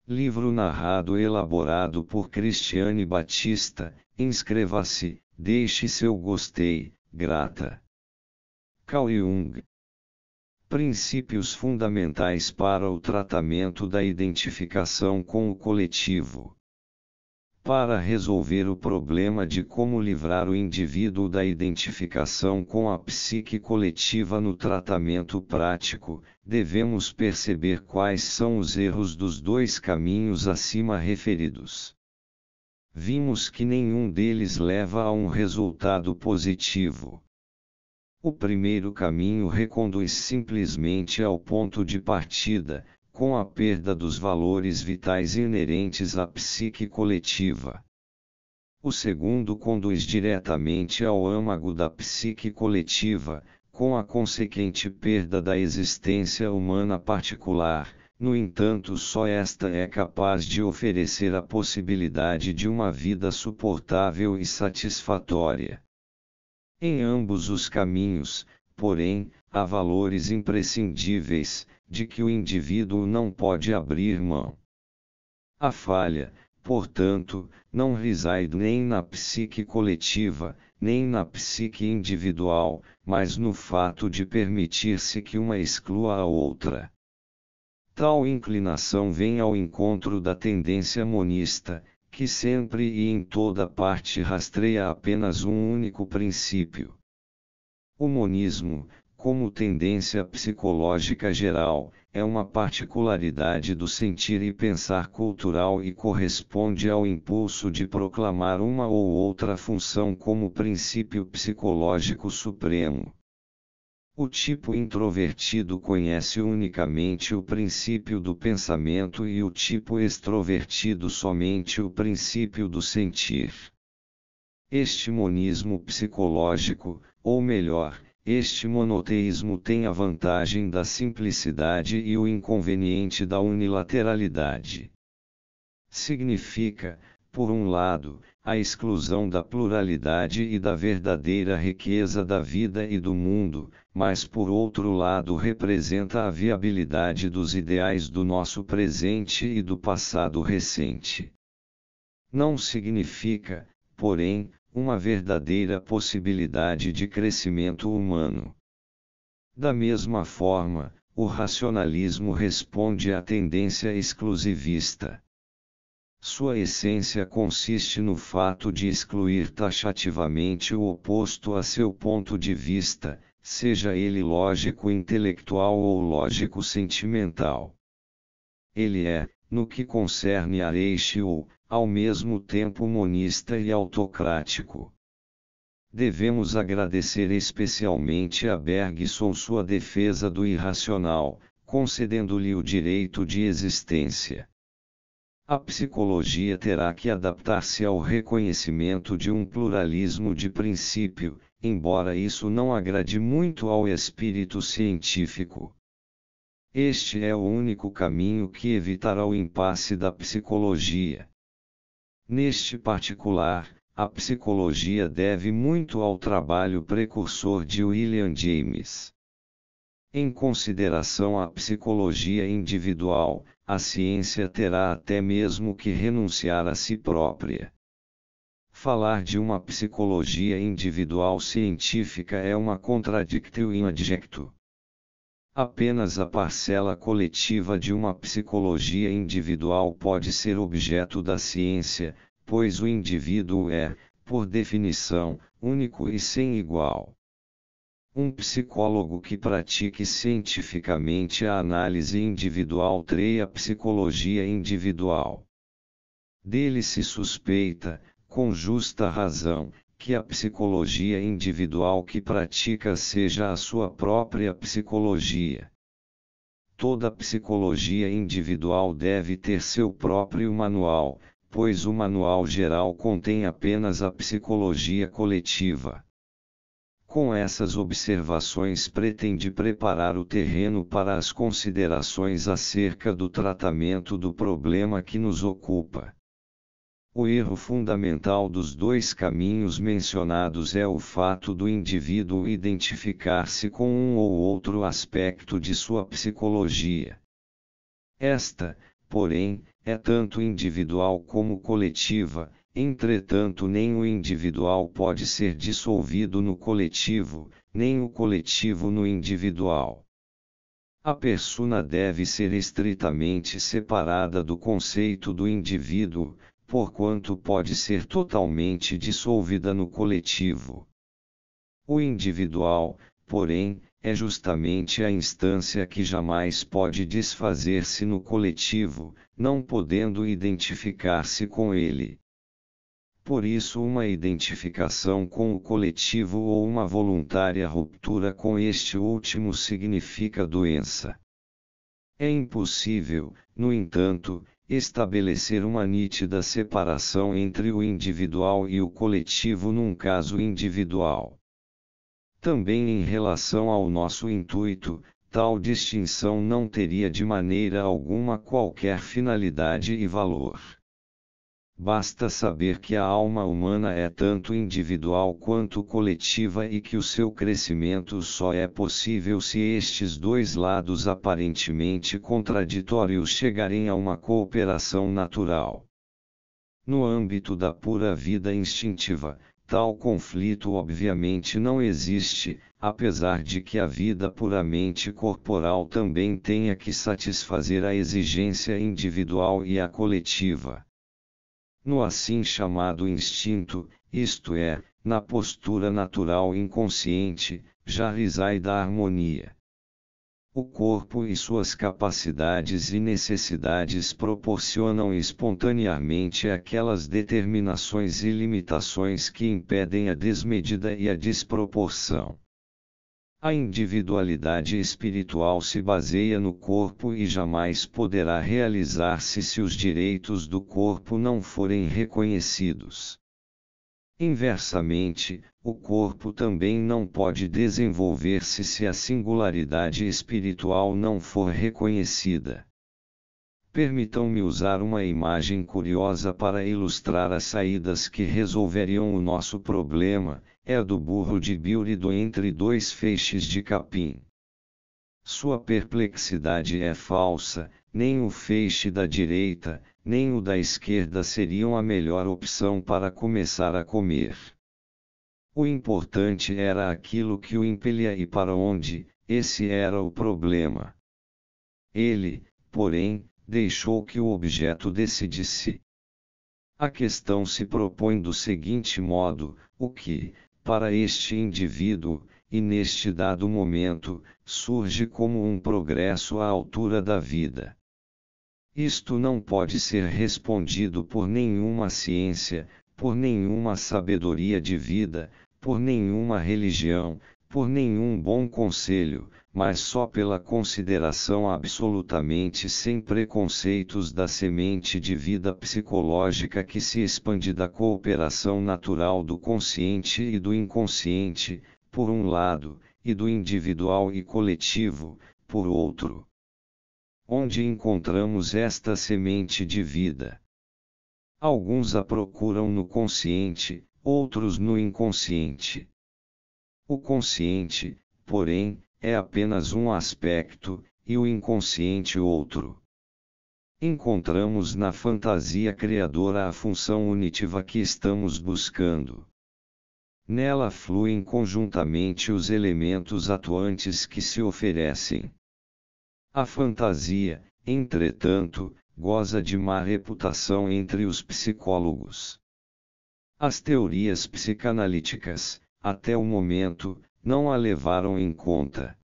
Livro narrado e elaborado por Cristiane Batista. Inscreva-se, deixe seu gostei, grata. Carl Jung. Princípios fundamentais para o tratamento da identificação com o coletivo. Para resolver o problema de como livrar o indivíduo da identificação com a psique coletiva no tratamento prático, devemos perceber quais são os erros dos dois caminhos acima referidos. Vimos que nenhum deles leva a um resultado positivo. O primeiro caminho reconduz simplesmente ao ponto de partida, com a perda dos valores vitais inerentes à psique coletiva. O segundo conduz diretamente ao âmago da psique coletiva, com a consequente perda da existência humana particular. No entanto, só esta é capaz de oferecer a possibilidade de uma vida suportável e satisfatória. Em ambos os caminhos, porém, há valores imprescindíveis, de que o indivíduo não pode abrir mão. A falha, portanto, não reside nem na psique coletiva, nem na psique individual, mas no fato de permitir-se que uma exclua a outra. Tal inclinação vem ao encontro da tendência monista, que sempre e em toda parte rastreia apenas um único princípio. O monismo, como tendência psicológica geral, é uma particularidade do sentir e pensar cultural e corresponde ao impulso de proclamar uma ou outra função como princípio psicológico supremo. O tipo introvertido conhece unicamente o princípio do pensamento e o tipo extrovertido somente o princípio do sentir. Este monismo psicológico, ou melhor, este monoteísmo tem a vantagem da simplicidade e o inconveniente da unilateralidade. Significa, por um lado, a exclusão da pluralidade e da verdadeira riqueza da vida e do mundo, mas por outro lado representa a viabilidade dos ideais do nosso presente e do passado recente. Não significa, porém, uma verdadeira possibilidade de crescimento humano. Da mesma forma, o racionalismo responde à tendência exclusivista. Sua essência consiste no fato de excluir taxativamente o oposto a seu ponto de vista, seja ele lógico-intelectual ou lógico-sentimental. Ele é, no que concerne a Reichel, ao mesmo tempo monista e autocrático. Devemos agradecer especialmente a Bergson sua defesa do irracional, concedendo-lhe o direito de existência. A psicologia terá que adaptar-se ao reconhecimento de um pluralismo de princípio, embora isso não agrade muito ao espírito científico. Este é o único caminho que evitará o impasse da psicologia. Neste particular, a psicologia deve muito ao trabalho precursor de William James. Em consideração à psicologia individual, a ciência terá até mesmo que renunciar a si própria. Falar de uma psicologia individual científica é uma contradictio in adjecto. Apenas a parcela coletiva de uma psicologia individual pode ser objeto da ciência, pois o indivíduo é, por definição, único e sem igual. Um psicólogo que pratique cientificamente a análise individual treia a psicologia individual. Dele se suspeita, com justa razão, que a psicologia individual que pratica seja a sua própria psicologia. Toda psicologia individual deve ter seu próprio manual, pois o manual geral contém apenas a psicologia coletiva. Com essas observações pretende preparar o terreno para as considerações acerca do tratamento do problema que nos ocupa. O erro fundamental dos dois caminhos mencionados é o fato do indivíduo identificar-se com um ou outro aspecto de sua psicologia. Esta, porém, é tanto individual como coletiva, entretanto nem o individual pode ser dissolvido no coletivo, nem o coletivo no individual. A persona deve ser estritamente separada do conceito do indivíduo, porquanto pode ser totalmente dissolvida no coletivo. O individual, porém, é justamente a instância que jamais pode desfazer-se no coletivo, não podendo identificar-se com ele. Por isso, uma identificação com o coletivo ou uma voluntária ruptura com este último significa doença. É impossível, no entanto, estabelecer uma nítida separação entre o individual e o coletivo num caso individual. Também em relação ao nosso intuito, tal distinção não teria de maneira alguma qualquer finalidade e valor. Basta saber que a alma humana é tanto individual quanto coletiva e que o seu crescimento só é possível se estes dois lados aparentemente contraditórios chegarem a uma cooperação natural. No âmbito da pura vida instintiva, tal conflito obviamente não existe, apesar de que a vida puramente corporal também tenha que satisfazer a exigência individual e a coletiva. No assim chamado instinto, isto é, na postura natural inconsciente, já reside a harmonia. O corpo e suas capacidades e necessidades proporcionam espontaneamente aquelas determinações e limitações que impedem a desmedida e a desproporção. A individualidade espiritual se baseia no corpo e jamais poderá realizar-se se os direitos do corpo não forem reconhecidos. Inversamente, o corpo também não pode desenvolver-se se a singularidade espiritual não for reconhecida. Permitam-me usar uma imagem curiosa para ilustrar as saídas que resolveriam o nosso problema, é a do burro de Bíurido entre dois feixes de capim. Sua perplexidade é falsa, nem o feixe da direita, nem o da esquerda seriam a melhor opção para começar a comer. O importante era aquilo que o impelia e para onde, esse era o problema. Ele, porém, deixou que o objeto decidisse. A questão se propõe do seguinte modo: o que, para este indivíduo, e neste dado momento, surge como um progresso à altura da vida. Isto não pode ser respondido por nenhuma ciência, por nenhuma sabedoria de vida, por nenhuma religião, por nenhum bom conselho, mas só pela consideração absolutamente sem preconceitos da semente de vida psicológica que se expande da cooperação natural do consciente e do inconsciente, por um lado, e do individual e coletivo, por outro. Onde encontramos esta semente de vida? Alguns a procuram no consciente, outros no inconsciente. O consciente, porém, é apenas um aspecto, e o inconsciente outro. Encontramos na fantasia criadora a função unitiva que estamos buscando. Nela fluem conjuntamente os elementos atuantes que se oferecem. A fantasia, entretanto, goza de má reputação entre os psicólogos. As teorias psicanalíticas, até o momento, não a levaram em conta.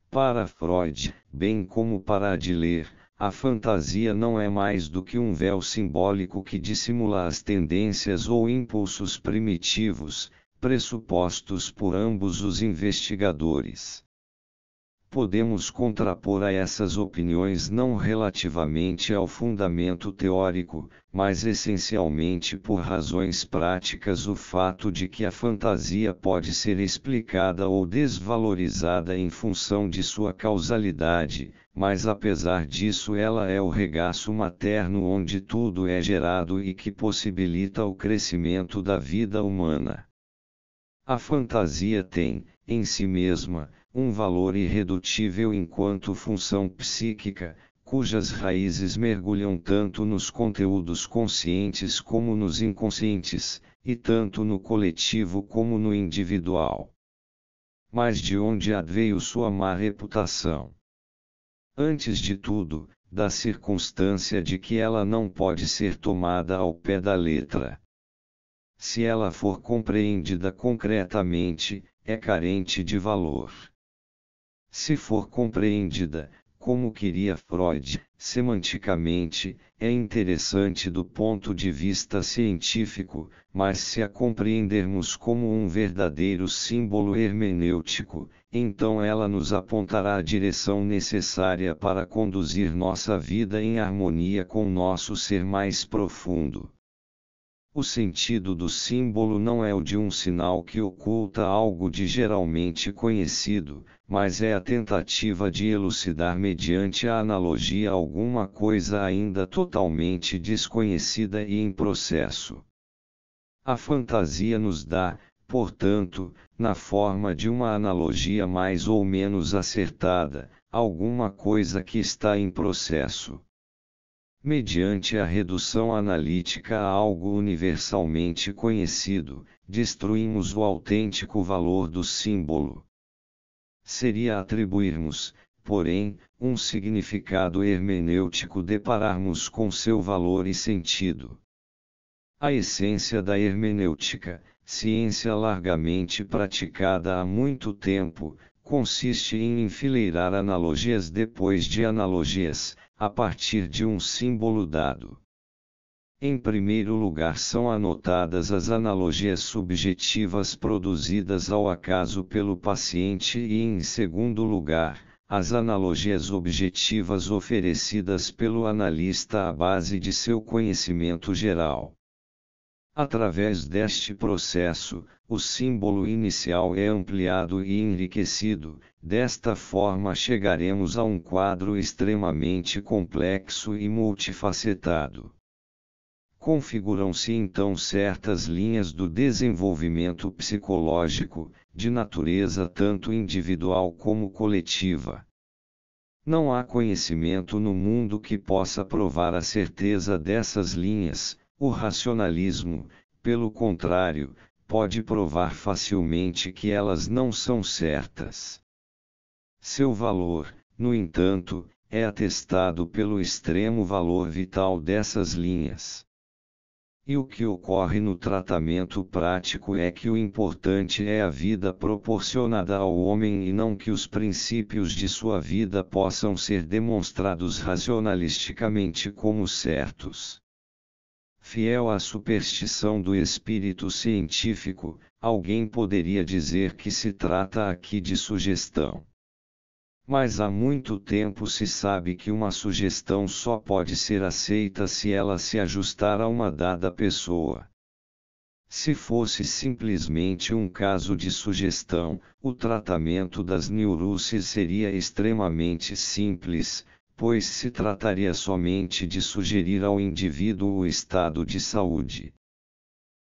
Para Freud, bem como para Adler, a fantasia não é mais do que um véu simbólico que dissimula as tendências ou impulsos primitivos, pressupostos por ambos os investigadores. Podemos contrapor a essas opiniões não relativamente ao fundamento teórico, mas essencialmente por razões práticas o fato de que a fantasia pode ser explicada ou desvalorizada em função de sua causalidade, mas apesar disso ela é o regaço materno onde tudo é gerado e que possibilita o crescimento da vida humana. A fantasia tem, em si mesma, um valor irredutível enquanto função psíquica, cujas raízes mergulham tanto nos conteúdos conscientes como nos inconscientes, e tanto no coletivo como no individual. Mas de onde adveio sua má reputação? Antes de tudo, da circunstância de que ela não pode ser tomada ao pé da letra. Se ela for compreendida concretamente, é carente de valor. Se for compreendida, como queria Freud, semanticamente, é interessante do ponto de vista científico, mas se a compreendermos como um verdadeiro símbolo hermenêutico, então ela nos apontará a direção necessária para conduzir nossa vida em harmonia com nosso ser mais profundo. O sentido do símbolo não é o de um sinal que oculta algo de geralmente conhecido, mas é a tentativa de elucidar mediante a analogia alguma coisa ainda totalmente desconhecida e em processo. A fantasia nos dá, portanto, na forma de uma analogia mais ou menos acertada, alguma coisa que está em processo. Mediante a redução analítica a algo universalmente conhecido, destruímos o autêntico valor do símbolo. Seria atribuirmos, porém, um significado hermenêutico depararmos com seu valor e sentido. A essência da hermenêutica, ciência largamente praticada há muito tempo, consiste em enfileirar analogias depois de analogias, a partir de um símbolo dado. Em primeiro lugar são anotadas as analogias subjetivas produzidas ao acaso pelo paciente e em segundo lugar, as analogias objetivas oferecidas pelo analista à base de seu conhecimento geral. Através deste processo, o símbolo inicial é ampliado e enriquecido, desta forma chegaremos a um quadro extremamente complexo e multifacetado. Configuram-se então certas linhas do desenvolvimento psicológico, de natureza tanto individual como coletiva. Não há conhecimento no mundo que possa provar a certeza dessas linhas. O racionalismo, pelo contrário, pode provar facilmente que elas não são certas. Seu valor, no entanto, é atestado pelo extremo valor vital dessas linhas. E o que ocorre no tratamento prático é que o importante é a vida proporcionada ao homem e não que os princípios de sua vida possam ser demonstrados racionalisticamente como certos. Fiel à superstição do espírito científico, alguém poderia dizer que se trata aqui de sugestão. Mas há muito tempo se sabe que uma sugestão só pode ser aceita se ela se ajustar a uma dada pessoa. Se fosse simplesmente um caso de sugestão, o tratamento das neuroses seria extremamente simples, pois se trataria somente de sugerir ao indivíduo o estado de saúde.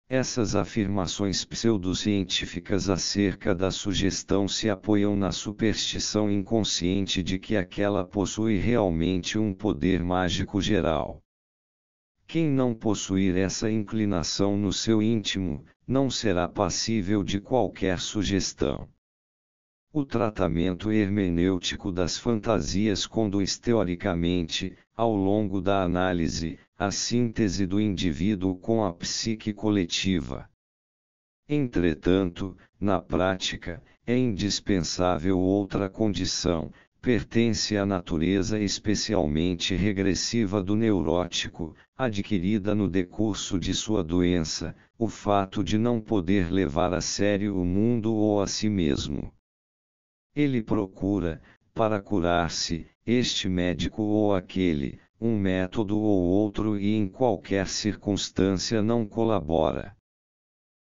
Essas afirmações pseudocientíficas acerca da sugestão se apoiam na superstição inconsciente de que aquela possui realmente um poder mágico geral. Quem não possuir essa inclinação no seu íntimo, não será passível de qualquer sugestão. O tratamento hermenêutico das fantasias conduz teoricamente, ao longo da análise, à síntese do indivíduo com a psique coletiva. Entretanto, na prática, é indispensável outra condição, pertence à natureza especialmente regressiva do neurótico, adquirida no decurso de sua doença, o fato de não poder levar a sério o mundo ou a si mesmo. Ele procura, para curar-se, este médico ou aquele, um método ou outro e em qualquer circunstância não colabora.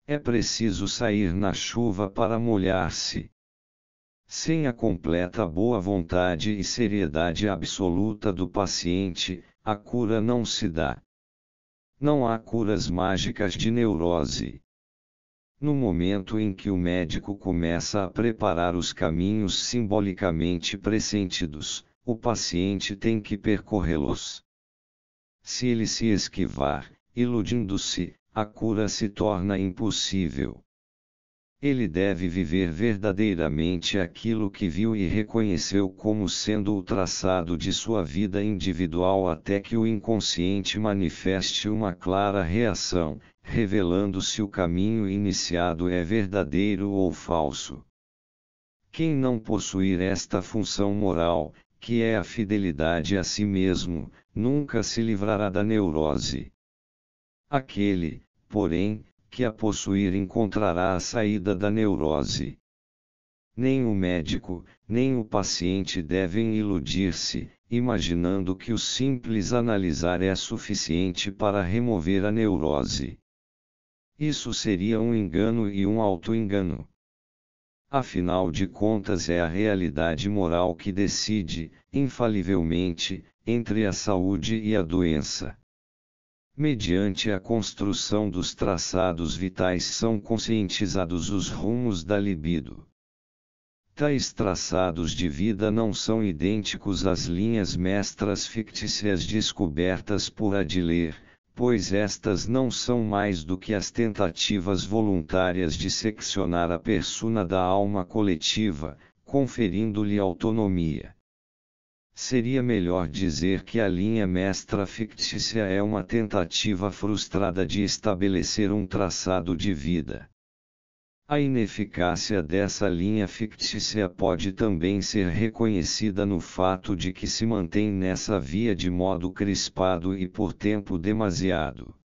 É preciso sair na chuva para molhar-se. Sem a completa boa vontade e seriedade absoluta do paciente, a cura não se dá. Não há curas mágicas de neurose. No momento em que o médico começa a preparar os caminhos simbolicamente pressentidos, o paciente tem que percorrê-los. Se ele se esquivar, iludindo-se, a cura se torna impossível. Ele deve viver verdadeiramente aquilo que viu e reconheceu como sendo o traçado de sua vida individual até que o inconsciente manifeste uma clara reação, revelando se o caminho iniciado é verdadeiro ou falso. Quem não possuir esta função moral, que é a fidelidade a si mesmo, nunca se livrará da neurose. Aquele, porém, que a possuir encontrará a saída da neurose. Nem o médico, nem o paciente devem iludir-se, imaginando que o simples analisar é suficiente para remover a neurose. Isso seria um engano e um auto-engano. Afinal de contas, é a realidade moral que decide, infalivelmente, entre a saúde e a doença. Mediante a construção dos traçados vitais são conscientizados os rumos da libido. Tais traçados de vida não são idênticos às linhas mestras fictícias descobertas por Adler, pois estas não são mais do que as tentativas voluntárias de seccionar a persona da alma coletiva, conferindo-lhe autonomia. Seria melhor dizer que a linha mestra fictícia é uma tentativa frustrada de estabelecer um traçado de vida. A ineficácia dessa linha fictícia pode também ser reconhecida no fato de que se mantém nessa via de modo crispado e por tempo demasiado.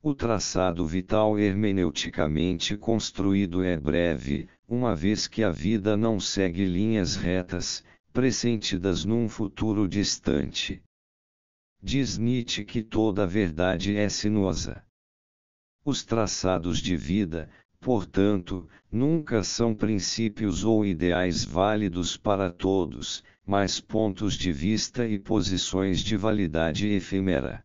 O traçado vital hermeneuticamente construído é breve, uma vez que a vida não segue linhas retas, pressentidas num futuro distante. Diz Nietzsche que toda verdade é sinuosa. Os traçados de vida, portanto, nunca são princípios ou ideais válidos para todos, mas pontos de vista e posições de validade efêmera.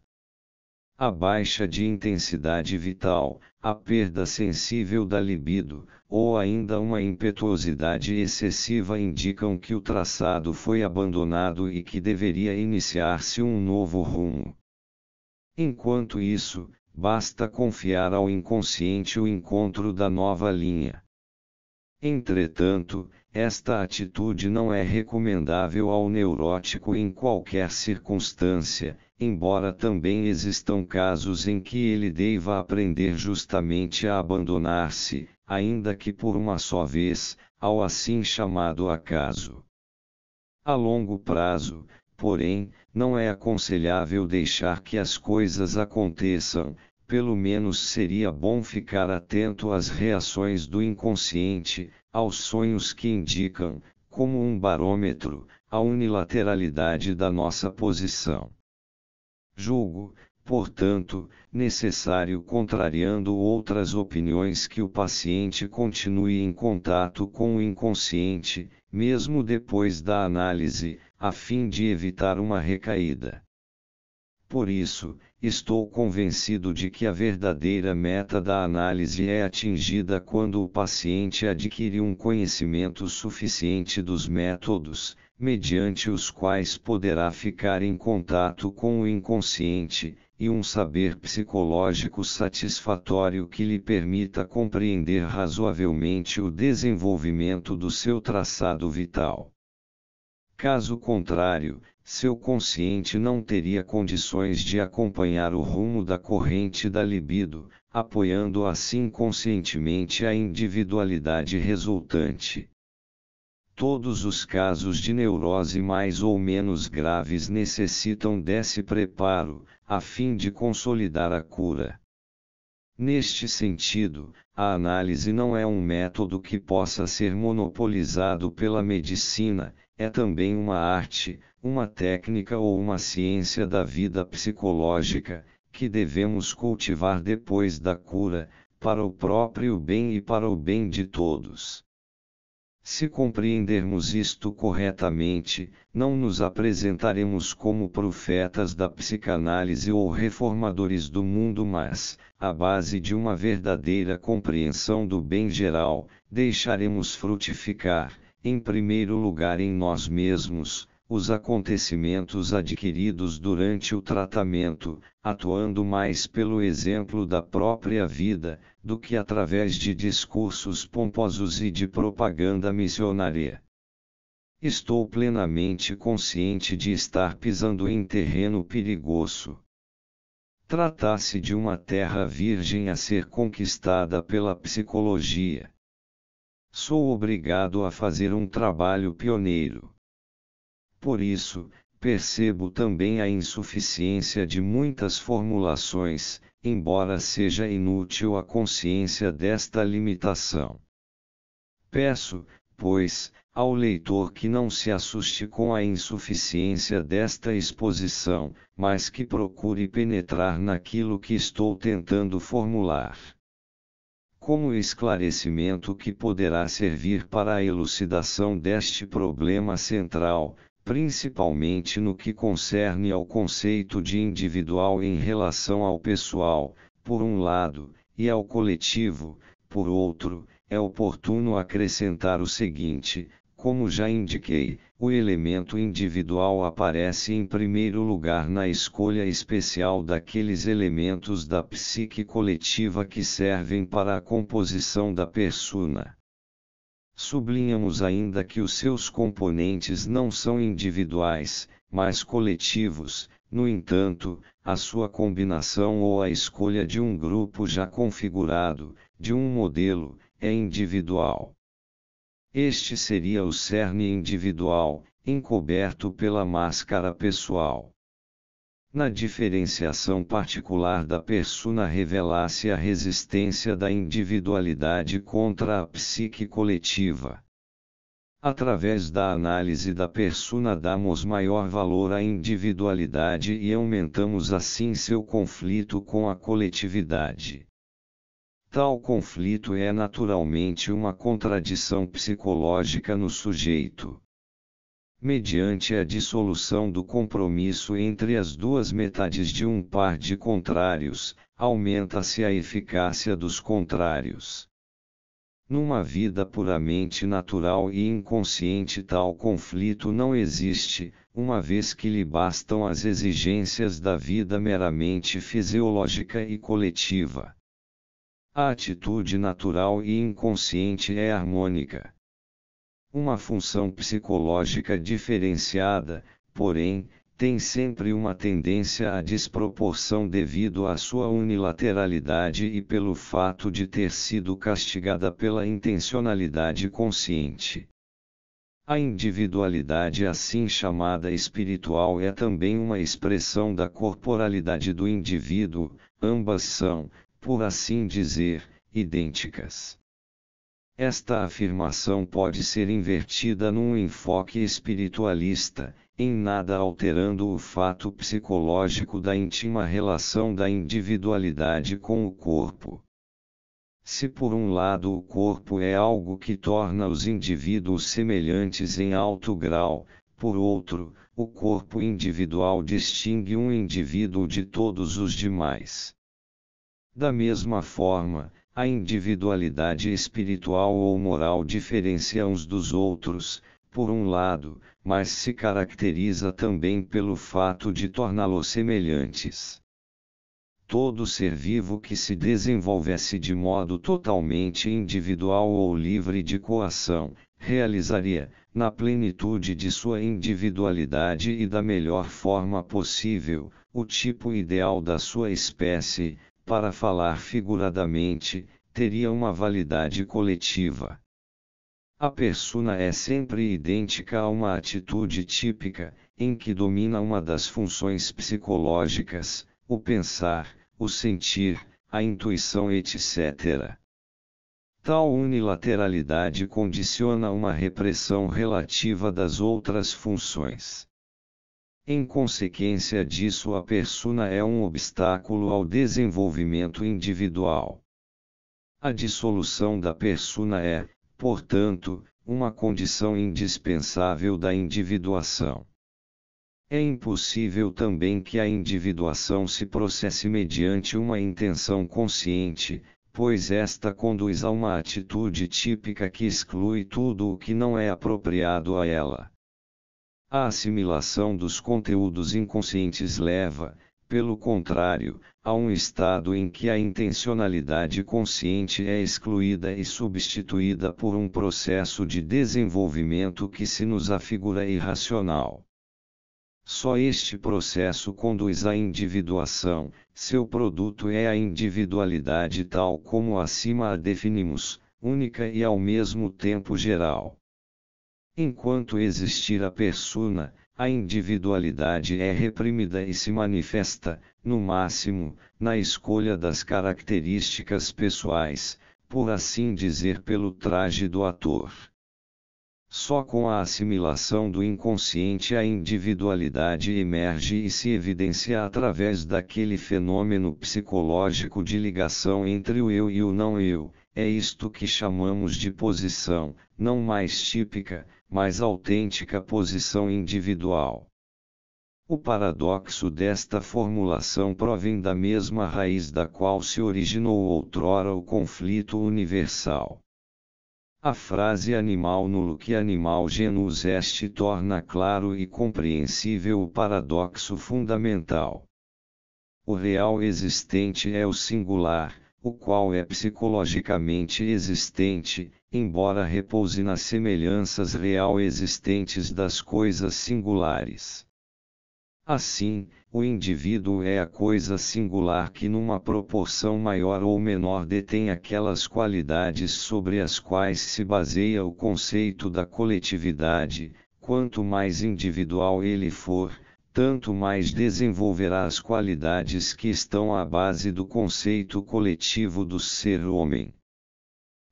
A baixa de intensidade vital, a perda sensível da libido, ou ainda uma impetuosidade excessiva indicam que o traçado foi abandonado e que deveria iniciar-se um novo rumo. Enquanto isso, basta confiar ao inconsciente o encontro da nova linha. Entretanto, esta atitude não é recomendável ao neurótico em qualquer circunstância, embora também existam casos em que ele deva aprender justamente a abandonar-se, ainda que por uma só vez, ao assim chamado acaso. A longo prazo, porém, não é aconselhável deixar que as coisas aconteçam, pelo menos seria bom ficar atento às reações do inconsciente, aos sonhos que indicam, como um barômetro, a unilateralidade da nossa posição. Julgo, portanto, necessário, contrariando outras opiniões, que o paciente continue em contato com o inconsciente, mesmo depois da análise, a fim de evitar uma recaída. Por isso, estou convencido de que a verdadeira meta da análise é atingida quando o paciente adquire um conhecimento suficiente dos métodos, mediante os quais poderá ficar em contato com o inconsciente, e um saber psicológico satisfatório que lhe permita compreender razoavelmente o desenvolvimento do seu traçado vital. Caso contrário, seu consciente não teria condições de acompanhar o rumo da corrente da libido, apoiando assim conscientemente a individualidade resultante. Todos os casos de neurose mais ou menos graves necessitam desse preparo, a fim de consolidar a cura. Neste sentido, a análise não é um método que possa ser monopolizado pela medicina, é também uma arte, uma técnica ou uma ciência da vida psicológica, que devemos cultivar depois da cura, para o próprio bem e para o bem de todos. Se compreendermos isto corretamente, não nos apresentaremos como profetas da psicanálise ou reformadores do mundo, mas, à base de uma verdadeira compreensão do bem geral, deixaremos frutificar, em primeiro lugar em nós mesmos, os acontecimentos adquiridos durante o tratamento, atuando mais pelo exemplo da própria vida, do que através de discursos pomposos e de propaganda missionária. Estou plenamente consciente de estar pisando em terreno perigoso. Trata-se de uma terra virgem a ser conquistada pela psicologia. Sou obrigado a fazer um trabalho pioneiro. Por isso, percebo também a insuficiência de muitas formulações, embora seja inútil a consciência desta limitação. Peço, pois, ao leitor que não se assuste com a insuficiência desta exposição, mas que procure penetrar naquilo que estou tentando formular. Como esclarecimento que poderá servir para a elucidação deste problema central, principalmente no que concerne ao conceito de individual em relação ao pessoal, por um lado, e ao coletivo, por outro, é oportuno acrescentar o seguinte: como já indiquei, o elemento individual aparece em primeiro lugar na escolha especial daqueles elementos da psique coletiva que servem para a composição da persona. Sublinhamos ainda que os seus componentes não são individuais, mas coletivos. No entanto, a sua combinação ou a escolha de um grupo já configurado, de um modelo, é individual. Este seria o cerne individual, encoberto pela máscara pessoal. Na diferenciação particular da persona revela-se a resistência da individualidade contra a psique coletiva. Através da análise da persona damos maior valor à individualidade e aumentamos assim seu conflito com a coletividade. Tal conflito é naturalmente uma contradição psicológica no sujeito. Mediante a dissolução do compromisso entre as duas metades de um par de contrários, aumenta-se a eficácia dos contrários. Numa vida puramente natural e inconsciente tal conflito não existe, uma vez que lhe bastam as exigências da vida meramente fisiológica e coletiva. A atitude natural e inconsciente é harmônica. Uma função psicológica diferenciada, porém, tem sempre uma tendência à desproporção devido à sua unilateralidade e pelo fato de ter sido castigada pela intencionalidade consciente. A individualidade assim chamada espiritual é também uma expressão da corporalidade do indivíduo, ambas são, por assim dizer, idênticas. Esta afirmação pode ser invertida num enfoque espiritualista, em nada alterando o fato psicológico da íntima relação da individualidade com o corpo. Se por um lado o corpo é algo que torna os indivíduos semelhantes em alto grau, por outro, o corpo individual distingue um indivíduo de todos os demais. Da mesma forma, a individualidade espiritual ou moral diferencia uns dos outros, por um lado, mas se caracteriza também pelo fato de torná-los semelhantes. Todo ser vivo que se desenvolvesse de modo totalmente individual ou livre de coação, realizaria, na plenitude de sua individualidade e da melhor forma possível, o tipo ideal da sua espécie. Para falar figuradamente, teria uma validade coletiva. A persona é sempre idêntica a uma atitude típica, em que domina uma das funções psicológicas, o pensar, o sentir, a intuição, etc. Tal unilateralidade condiciona uma repressão relativa das outras funções. Em consequência disso, a persona é um obstáculo ao desenvolvimento individual. A dissolução da persona é, portanto, uma condição indispensável da individuação. É impossível também que a individuação se processe mediante uma intenção consciente, pois esta conduz a uma atitude típica que exclui tudo o que não é apropriado a ela. A assimilação dos conteúdos inconscientes leva, pelo contrário, a um estado em que a intencionalidade consciente é excluída e substituída por um processo de desenvolvimento que se nos afigura irracional. Só este processo conduz à individuação, seu produto é a individualidade tal como acima a definimos, única e ao mesmo tempo geral. Enquanto existir a persona, a individualidade é reprimida e se manifesta, no máximo, na escolha das características pessoais, por assim dizer pelo traje do ator. Só com a assimilação do inconsciente a individualidade emerge e se evidencia através daquele fenômeno psicológico de ligação entre o eu e o não eu, é isto que chamamos de posição, não mais típica, mas autêntica posição individual. O paradoxo desta formulação provém da mesma raiz da qual se originou outrora o conflito universal. A frase animal nulo que animal genus est torna claro e compreensível o paradoxo fundamental. O real existente é o singular, o qual é psicologicamente existente, embora repouse nas semelhanças real existentes das coisas singulares. Assim, o indivíduo é a coisa singular que numa proporção maior ou menor detém aquelas qualidades sobre as quais se baseia o conceito da coletividade. Quanto mais individual ele for, tanto mais desenvolverá as qualidades que estão à base do conceito coletivo do ser-homem.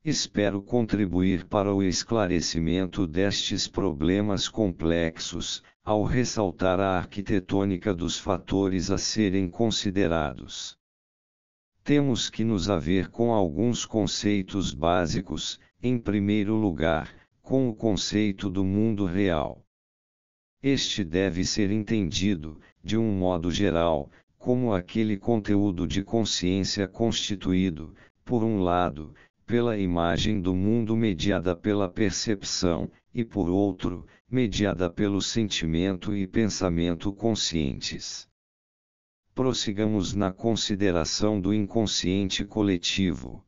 Espero contribuir para o esclarecimento destes problemas complexos, ao ressaltar a arquitetônica dos fatores a serem considerados. Temos que nos haver com alguns conceitos básicos, em primeiro lugar, com o conceito do mundo real. Este deve ser entendido, de um modo geral, como aquele conteúdo de consciência constituído, por um lado, pela imagem do mundo mediada pela percepção, e por outro, mediada pelo sentimento e pensamento conscientes. Prossigamos na consideração do inconsciente coletivo.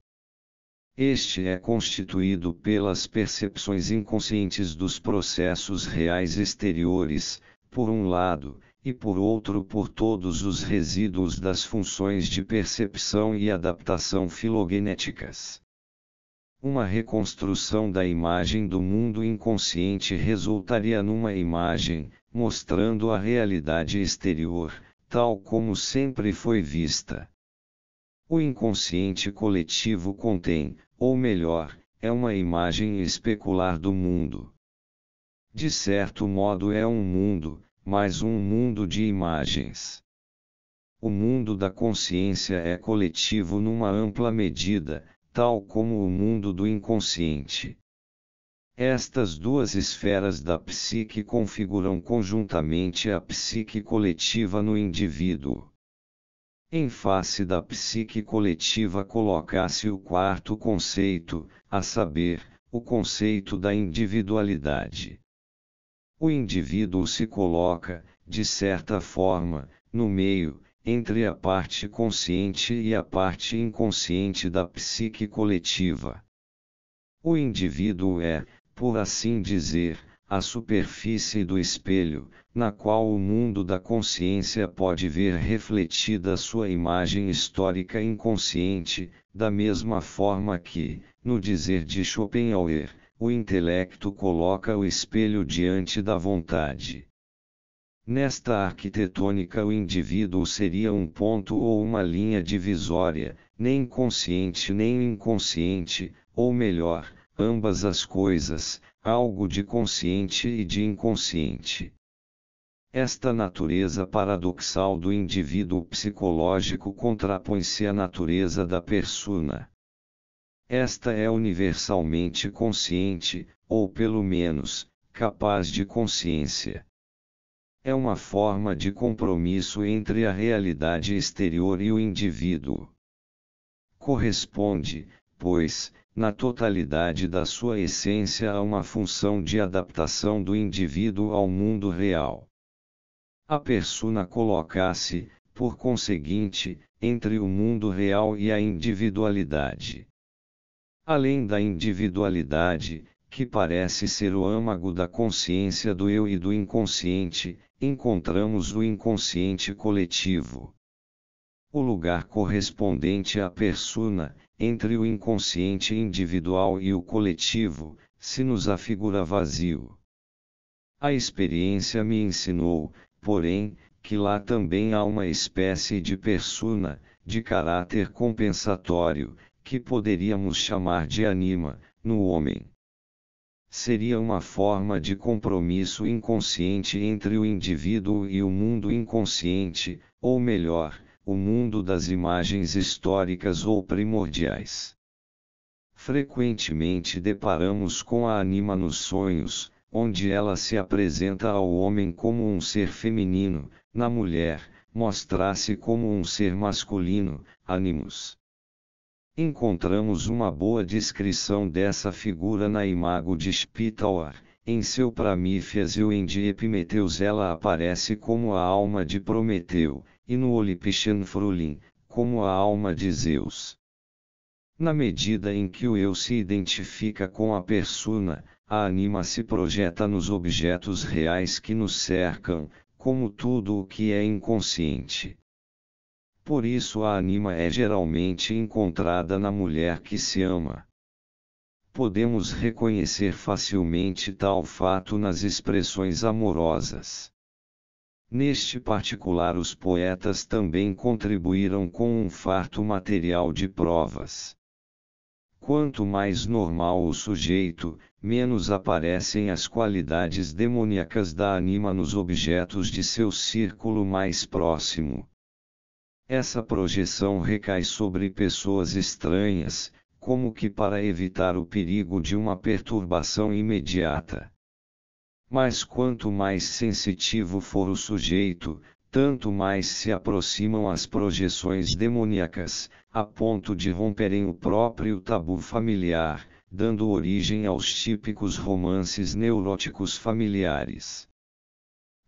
Este é constituído pelas percepções inconscientes dos processos reais exteriores, por um lado, e por outro por todos os resíduos das funções de percepção e adaptação filogenéticas. Uma reconstrução da imagem do mundo inconsciente resultaria numa imagem, mostrando a realidade exterior, tal como sempre foi vista. O inconsciente coletivo contém, ou melhor, é uma imagem especular do mundo. De certo modo é um mundo, mas um mundo de imagens. O mundo da consciência é coletivo numa ampla medida, tal como o mundo do inconsciente. Estas duas esferas da psique configuram conjuntamente a psique coletiva no indivíduo. Em face da psique coletiva coloca-se o quarto conceito, a saber, o conceito da individualidade. O indivíduo se coloca, de certa forma, no meio, entre a parte consciente e a parte inconsciente da psique coletiva. O indivíduo é, por assim dizer, a superfície do espelho, na qual o mundo da consciência pode ver refletida sua imagem histórica inconsciente, da mesma forma que, no dizer de Schopenhauer, o intelecto coloca o espelho diante da vontade. Nesta arquitetônica o indivíduo seria um ponto ou uma linha divisória, nem consciente nem inconsciente, ou melhor, ambas as coisas, algo de consciente e de inconsciente. Esta natureza paradoxal do indivíduo psicológico contrapõe-se à natureza da persona. Esta é universalmente consciente, ou pelo menos, capaz de consciência. É uma forma de compromisso entre a realidade exterior e o indivíduo. Corresponde, pois, na totalidade da sua essência a uma função de adaptação do indivíduo ao mundo real. A persona coloca-se, por conseguinte, entre o mundo real e a individualidade. Além da individualidade, que parece ser o âmago da consciência do eu e do inconsciente, encontramos o inconsciente coletivo. O lugar correspondente à persona, entre o inconsciente individual e o coletivo, se nos afigura vazio. A experiência me ensinou, porém, que lá também há uma espécie de persona, de caráter compensatório, que poderíamos chamar de anima, no homem. Seria uma forma de compromisso inconsciente entre o indivíduo e o mundo inconsciente, ou melhor, o mundo das imagens históricas ou primordiais. Frequentemente deparamos com a anima nos sonhos, onde ela se apresenta ao homem como um ser feminino, na mulher, mostra-se como um ser masculino, animus. Encontramos uma boa descrição dessa figura na Imago de Spitauer, em seu Pramífias e o de Epimetheus ela aparece como a alma de Prometeu, e no Olympischen Frühling, como a alma de Zeus. Na medida em que o eu se identifica com a persona, a anima se projeta nos objetos reais que nos cercam, como tudo o que é inconsciente. Por isso a anima é geralmente encontrada na mulher que se ama. Podemos reconhecer facilmente tal fato nas expressões amorosas. Neste particular os poetas também contribuíram com um farto material de provas. Quanto mais normal o sujeito, menos aparecem as qualidades demoníacas da anima nos objetos de seu círculo mais próximo. Essa projeção recai sobre pessoas estranhas, como que para evitar o perigo de uma perturbação imediata. Mas quanto mais sensitivo for o sujeito, tanto mais se aproximam as projeções demoníacas, a ponto de romperem o próprio tabu familiar, dando origem aos típicos romances neuróticos familiares.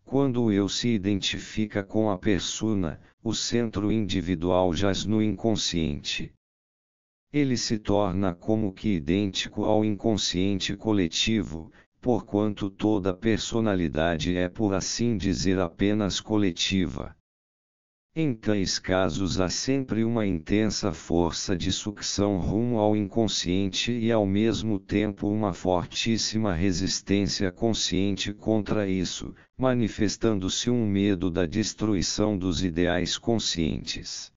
Quando o eu se identifica com a persona, o centro individual jaz no inconsciente. Ele se torna como que idêntico ao inconsciente coletivo, porquanto toda personalidade é por assim dizer apenas coletiva. Em tais casos há sempre uma intensa força de sucção rumo ao inconsciente e ao mesmo tempo uma fortíssima resistência consciente contra isso, manifestando-se um medo da destruição dos ideais conscientes.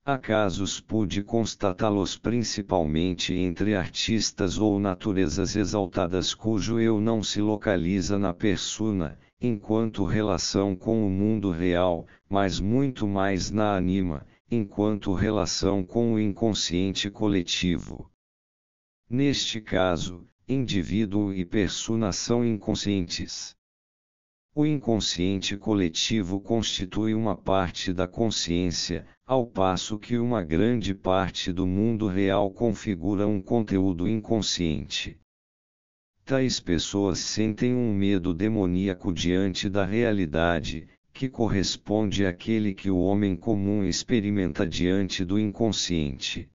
Há casos pude constatá-los principalmente entre artistas ou naturezas exaltadas cujo eu não se localiza na persona, enquanto relação com o mundo real, mas muito mais na anima, enquanto relação com o inconsciente coletivo. Neste caso, indivíduo e persona são inconscientes. O inconsciente coletivo constitui uma parte da consciência, ao passo que uma grande parte do mundo real configura um conteúdo inconsciente. Tais pessoas sentem um medo demoníaco diante da realidade, que corresponde àquele que o homem comum experimenta diante do inconsciente.